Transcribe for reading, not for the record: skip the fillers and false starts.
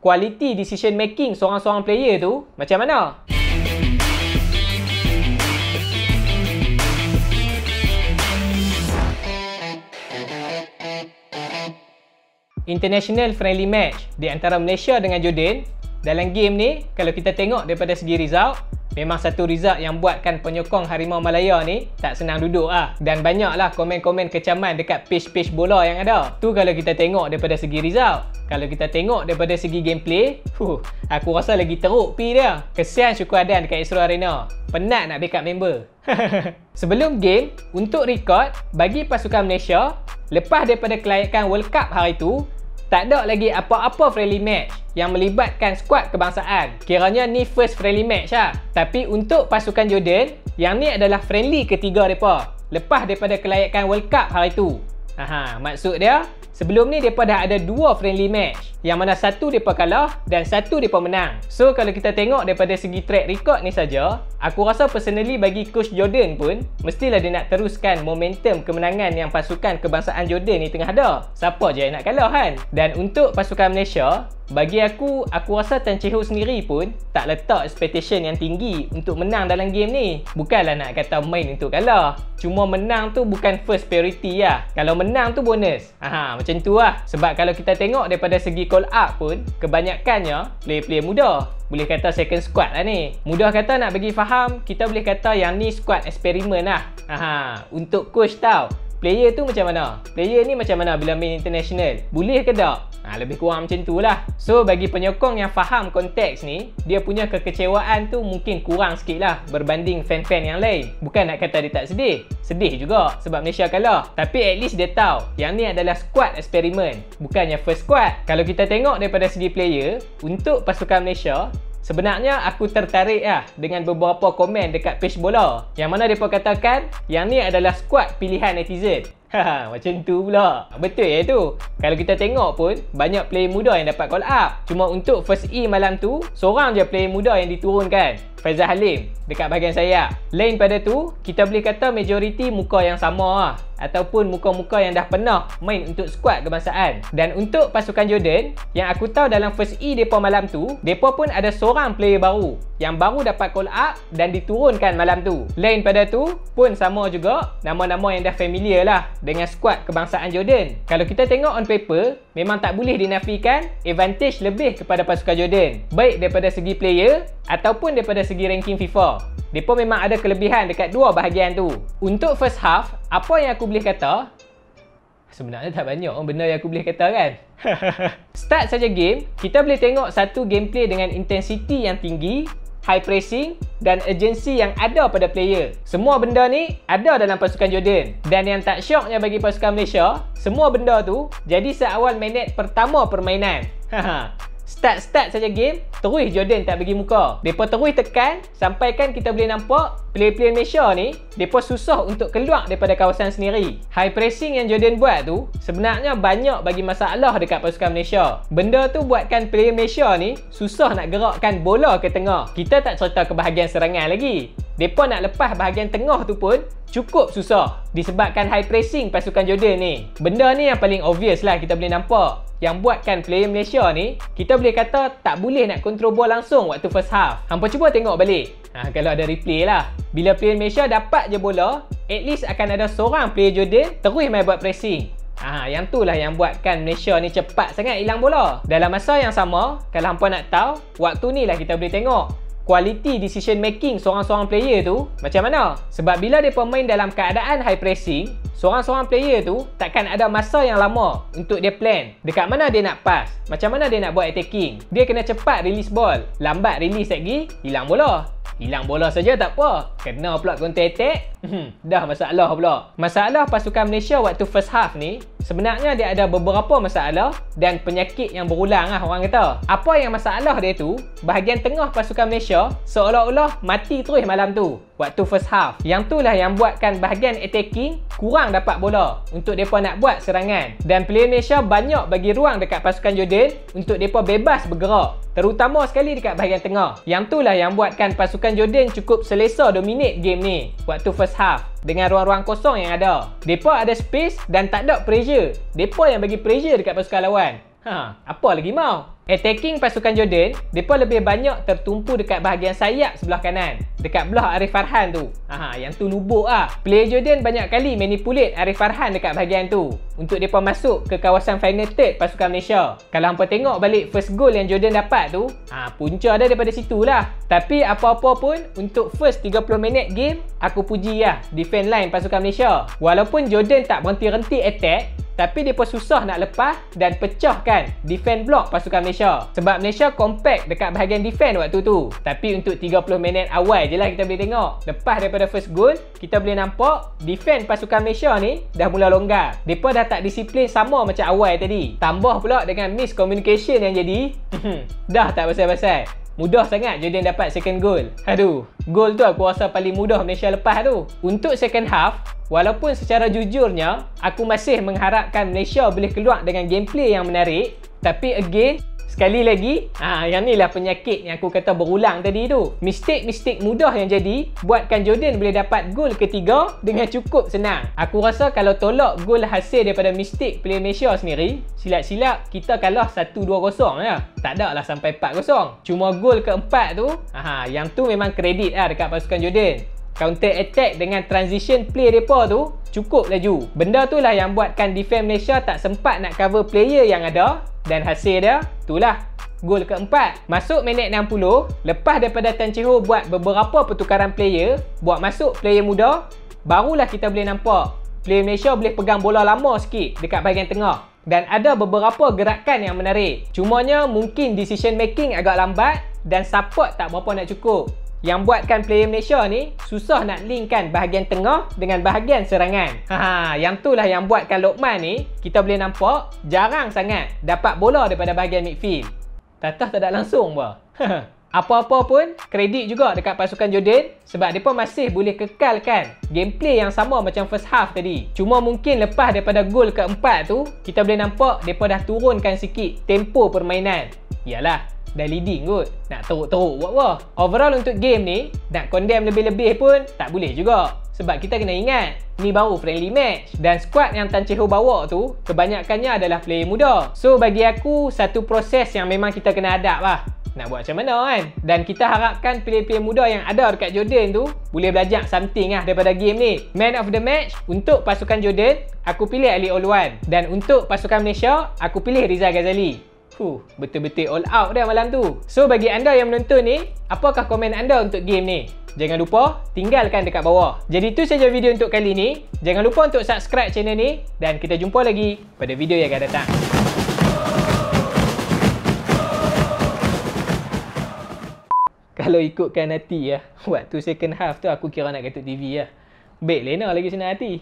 kualiti decision making seorang-seorang player tu macam mana? International friendly match di antara Malaysia dengan Jordan. Dalam game ni, kalau kita tengok daripada segi result, memang satu result yang buatkan penyokong Harimau Malaya ni tak senang duduk lah. Dan banyaklah komen-komen kecaman dekat page-page bola yang ada. Tu kalau kita tengok daripada segi result. Kalau kita tengok daripada segi gameplay, aku rasa lagi teruk pi dia. Kesian Syukur Adan dekat Astro Arena. Penat nak backup member. Sebelum game, untuk record, bagi pasukan Malaysia, lepas daripada kelayakan World Cup hari tu, tak ada lagi apa-apa friendly match yang melibatkan skuad kebangsaan. Kiranya ni first friendly match lah. Tapi untuk pasukan Jordan, yang ni adalah friendly ketiga mereka lepas daripada kelayakan World Cup hari tu. Maksud dia, sebelum ni mereka dah ada 2 friendly match, yang mana satu mereka kalah dan satu mereka menang. So kalau kita tengok daripada segi track record ni saja, aku rasa personally bagi coach Jordan pun mestilah dia nak teruskan momentum kemenangan yang pasukan kebangsaan Jordan ni tengah ada. Siapa je yang nak kalah kan? Dan untuk pasukan Malaysia, bagi aku rasa Tan Chee Ho sendiri pun tak letak expectation yang tinggi untuk menang dalam game ni. Bukanlah nak kata main untuk kalah, cuma menang tu bukan first priority lah. Kalau menang tu bonus. Macam tu lah. Sebab kalau kita tengok daripada segi call up pun, kebanyakannya player-player muda. Boleh kata second squad lah ni. Mudah kata nak bagi faham, kita boleh kata yang ni squad eksperimen lah. Untuk coach tau, player tu macam mana? Player ni macam mana bila main international? Boleh ke tak? Lebih kurang macam tu lah. So bagi penyokong yang faham konteks ni, dia punya kekecewaan tu mungkin kurang sikit lah berbanding fan-fan yang lain. Bukan nak kata dia tak sedih. Sedih juga sebab Malaysia kalah. Tapi at least dia tahu yang ni adalah squad eksperimen, bukannya first squad. Kalau kita tengok daripada segi player, untuk pasukan Malaysia, sebenarnya aku tertarik lah dengan beberapa komen dekat page bola, yang mana mereka katakan yang ni adalah squad pilihan netizen. Macam tu pula. Betul ya tu. Kalau kita tengok pun, banyak player muda yang dapat call up. Cuma untuk first E malam tu, seorang je player muda yang diturunkan, Faizal Halim, dekat bahagian sayap. Lain pada tu, kita boleh kata majoriti muka yang sama lah, ataupun muka-muka yang dah pernah main untuk skuad kebangsaan. Dan untuk pasukan Jordan, yang aku tahu dalam first E mereka malam tu, mereka pun ada seorang player baru yang baru dapat call up dan diturunkan malam tu. Lain pada tu pun sama juga, nama-nama yang dah familiar lah dengan skuad kebangsaan Jordan. Kalau kita tengok on paper, memang tak boleh dinafikan advantage lebih kepada pasukan Jordan, baik daripada segi player ataupun daripada segi ranking FIFA. Mereka memang ada kelebihan dekat dua bahagian tu. Untuk first half, apa yang aku boleh kata? Sebenarnya tak banyak benda yang aku boleh kata kan. Start saja game, kita boleh tengok satu gameplay dengan intensity yang tinggi, high pressing dan urgency yang ada pada player. Semua benda ni ada dalam pasukan Jordan. Dan yang tak syoknya bagi pasukan Malaysia, semua benda tu jadi seawal minit pertama permainan. Start saja game, terus Jordan tak bagi muka. Mereka terus tekan, sampaikan kita boleh nampak player-player Malaysia ni, mereka susah untuk keluar daripada kawasan sendiri. High pressing yang Jordan buat tu, sebenarnya banyak bagi masalah dekat pasukan Malaysia. Benda tu buatkan player Malaysia ni susah nak gerakkan bola ke tengah. Kita tak cerita ke bahagian serangan lagi. Mereka nak lepas bahagian tengah tu pun cukup susah disebabkan high pressing pasukan Jordan ni. Benda ni yang paling obvious lah kita boleh nampak, yang buatkan player Malaysia ni, kita boleh kata tak boleh nak kontrol bola langsung waktu first half. Hampa cuba tengok balik. Kalau ada replay lah. Bila player Malaysia dapat je bola, at least akan ada seorang player Jordan terus main buat pressing. Yang tu lah yang buatkan Malaysia ni cepat sangat hilang bola. Dalam masa yang sama, kalau hampa nak tahu, waktu ni lah kita boleh tengok kualiti decision making seorang-seorang player tu macam mana. Sebab bila dia pemain dalam keadaan high pressing, seorang-seorang player tu takkan ada masa yang lama untuk dia plan dekat mana dia nak pass, macam mana dia nak buat attacking. Dia kena cepat release ball. Lambat release lagi, hilang bola. Hilang bola saja tak apa, kena pula counter attack. Dah masalah pula. Masalah pasukan Malaysia waktu first half ni, sebenarnya dia ada beberapa masalah dan penyakit yang berulang lah orang kata. Apa yang masalah dia tu, bahagian tengah pasukan Malaysia seolah-olah mati terus malam tu waktu first half. Yang tu lah yang buatkan bahagian attacking kurang dapat bola untuk mereka nak buat serangan. Dan player Malaysia banyak bagi ruang dekat pasukan Jordan untuk mereka bebas bergerak, terutama sekali dekat bahagian tengah. Yang tu lah yang buatkan pasukan Jordan cukup selesa dominate game ni waktu first half dengan ruang-ruang kosong yang ada. Mereka ada space dan tak ada pressure. Mereka yang bagi pressure dekat pasukan lawan. Apa lagi mau? Attacking pasukan Jordan, mereka lebih banyak tertumpu dekat bahagian sayap sebelah kanan, dekat belah Arif Farhan tu. Yang tu lubuk lah. Player Jordan banyak kali manipulate Arif Farhan dekat bahagian tu untuk mereka masuk ke kawasan final third pasukan Malaysia. Kalau hampa tengok balik first goal yang Jordan dapat tu, punca dia daripada situ lah. Tapi apa-apa pun, untuk first 30 minit game, aku puji lah defense line pasukan Malaysia. Walaupun Jordan tak berhenti-henti attack, tapi mereka susah nak lepas dan pecahkan defense block pasukan Malaysia. Sebab Malaysia compact dekat bahagian defense waktu tu. Tapi untuk 30 minit awal je lah kita boleh tengok. Lepas daripada first goal, kita boleh nampak defense pasukan Malaysia ni dah mula longgar. Mereka dah tak disiplin sama macam awal tadi. Tambah pula dengan miscommunication yang jadi, dah tak pasal-pasal. Mudah sangat Jordan dapat second goal. Aduh, goal tu aku rasa paling mudah Malaysia lepas tu. Untuk second half, walaupun secara jujurnya, aku masih mengharapkan Malaysia boleh keluar dengan gameplay yang menarik. Tapi again, sekali lagi, yang ni lah penyakit yang aku kata berulang tadi tu. Mistake-mistake mudah yang jadi, buatkan Jordan boleh dapat gol ketiga dengan cukup senang. Aku rasa kalau tolak gol hasil daripada mistake player Malaysia sendiri, silap-silap kita kalah 1-2-0 lah. Tak ada lah sampai 4-0. Cuma gol keempat tu, yang tu memang kredit lah dekat pasukan Jordan. Counter attack dengan transition play mereka tu cukup laju. Benda tu lah yang buatkan defense Malaysia tak sempat nak cover player yang ada, dan hasil dia itulah gol keempat. Masuk minit 60, lepas daripada Tan Chee Ho buat beberapa pertukaran player, buat masuk player muda, barulah kita boleh nampak player Malaysia boleh pegang bola lama sikit dekat bahagian tengah. Dan ada beberapa gerakan yang menarik. Cumanya mungkin decision making agak lambat dan support tak berapa nak cukup. Yang buatkan player Malaysia ni susah nak linkkan bahagian tengah dengan bahagian serangan. Yang tu lah yang buatkan Lokman ni, kita boleh nampak jarang sangat dapat bola daripada bahagian midfield. Tak ada langsung bah. Apa-apa pun, kredit juga dekat pasukan Jordan sebab mereka masih boleh kekalkan gameplay yang sama macam first half tadi. Cuma mungkin lepas daripada gol keempat tu, kita boleh nampak mereka dah turunkan sikit tempo permainan. Yalah, dah leading kot, nak teruk-teruk buat apa. Overall untuk game ni, nak condemn lebih-lebih pun tak boleh juga. Sebab kita kena ingat, ni baru friendly match. Dan squad yang Tan Chee Ho bawa tu, kebanyakannya adalah player muda. So bagi aku, satu proses yang memang kita kena adapt lah. Nak buat macam mana kan? Dan kita harapkan player-player muda yang ada dekat Jordan tu boleh belajar something lah daripada game ni. Man of the match, untuk pasukan Jordan, aku pilih Ali Olwan. Dan untuk pasukan Malaysia, aku pilih Rizal Ghazali. Betul-betul all out dah malam tu. So bagi anda yang menonton ni, apakah komen anda untuk game ni? Jangan lupa tinggalkan dekat bawah. Jadi itu saja video untuk kali ni. Jangan lupa untuk subscribe channel ni. Dan kita jumpa lagi pada video yang akan datang. Kalau ikutkan hati waktu second half tu aku kira nak katuk TV lah. Baik lena lagi senang hati.